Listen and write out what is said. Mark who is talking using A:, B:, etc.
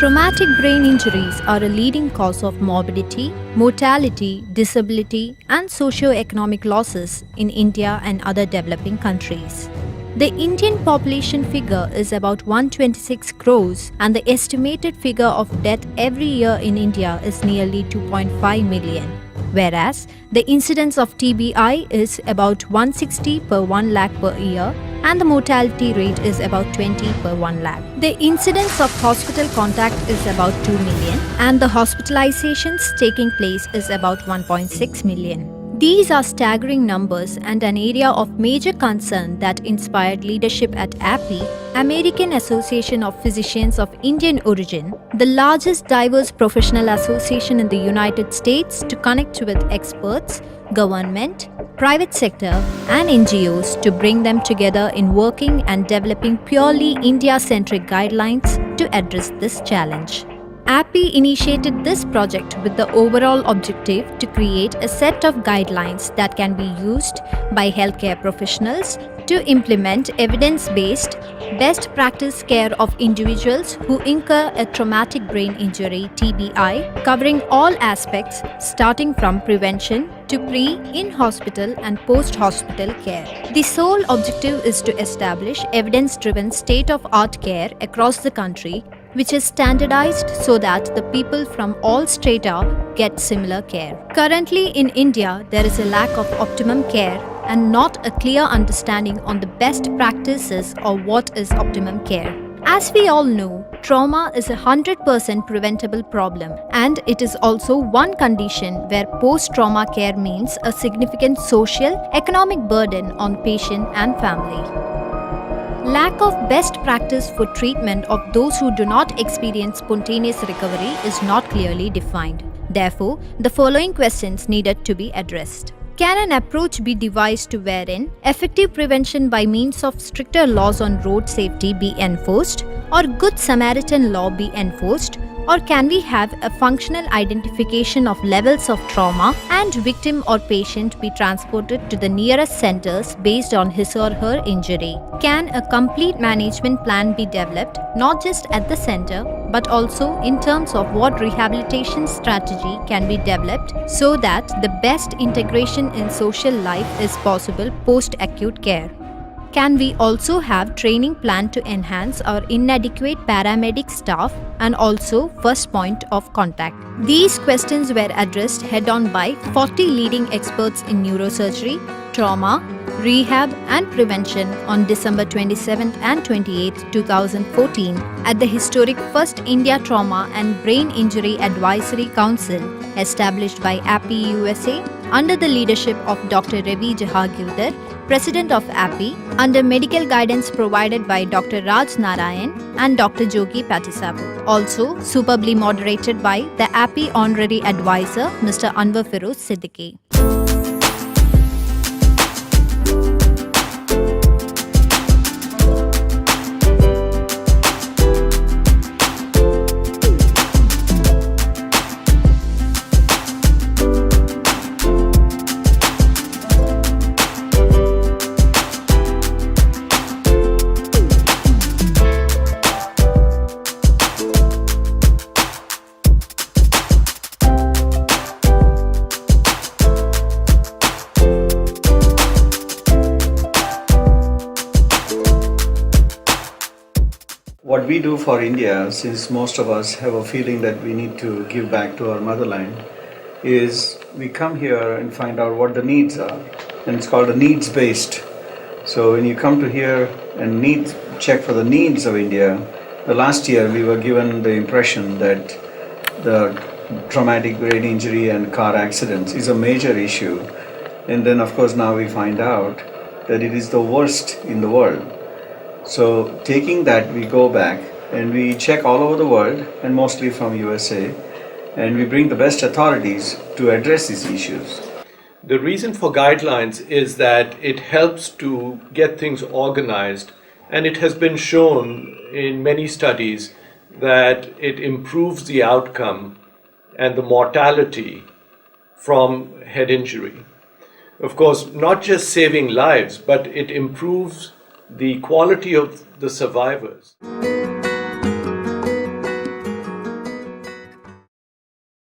A: Traumatic brain injuries are a leading cause of morbidity, mortality, disability, and socio-economic losses in India and other developing countries. The Indian population figure is about 126 crores, and the estimated figure of death every year in India is nearly 2.5 million. Whereas the incidence of TBI is about 160 per 1 lakh per year, and the mortality rate is about 20 per 1 lakh. The incidence of hospital contact is about 2 million, and the hospitalizations taking place is about 1.6 million. These are staggering numbers and an area of major concern that inspired leadership at API, American Association of Physicians of Indian Origin, the largest diverse professional association in the United States, to connect with experts, government, private sector, and NGOs to bring them together in working and developing purely India-centric guidelines to address this challenge. API initiated this project with the overall objective to create a set of guidelines that can be used by healthcare professionals to implement evidence-based, best practice care of individuals who incur a traumatic brain injury (TBI), covering all aspects starting from prevention to in-hospital and post-hospital care. The sole objective is to establish evidence-driven state-of-art care across the country, which is standardized so that the people from all strata get similar care. Currently in India, there is a lack of optimum care and not a clear understanding on the best practices or what is optimum care. As we all know, trauma is a 100% preventable problem, and it is also one condition where post-trauma care means a significant social, economic burden on patient and family. Lack of best practice for treatment of those who do not experience spontaneous recovery is not clearly defined. Therefore, the following questions needed to be addressed. Can an approach be devised to wherein effective prevention by means of stricter laws on road safety be enforced, or Good Samaritan law be enforced, or can we have a functional identification of levels of trauma and victim or patient be transported to the nearest centers based on his or her injury? Can a complete management plan be developed not just at the center but also in terms of what rehabilitation strategy can be developed so that the best integration in social life is possible post-acute care? Can we also have training plan to enhance our inadequate paramedic staff and also first point of contact? These questions were addressed head-on by 40 leading experts in neurosurgery, trauma, rehab and prevention on December 27th and 28th, 2014 at the historic First India Trauma and Brain Injury Advisory Council established by API USA under the leadership of Dr. Ravi Jahangir, President of API, under medical guidance provided by Dr. Raj Narayan and Dr. Jogi Patisabu. Also superbly moderated by the API Honorary Advisor, Mr. Anwar Feroz Siddiqui.
B: What we do for India, since most of us have a feeling that we need to give back to our motherland, is we come here and find out what the needs are, and it's called a needs-based. So when you come to here and check for the needs of India, the last year we were given the impression that the traumatic brain injury and car accidents is a major issue, and then of course now we find out that it is the worst in the world. So taking that, we go back and we check all over the world and mostly from USA, and we bring the best authorities to address these issues.
C: The reason for guidelines is that it helps to get things organized, and it has been shown in many studies that it improves the outcome and the mortality from head injury. Of course, not just saving lives, but it improves the quality of the survivors.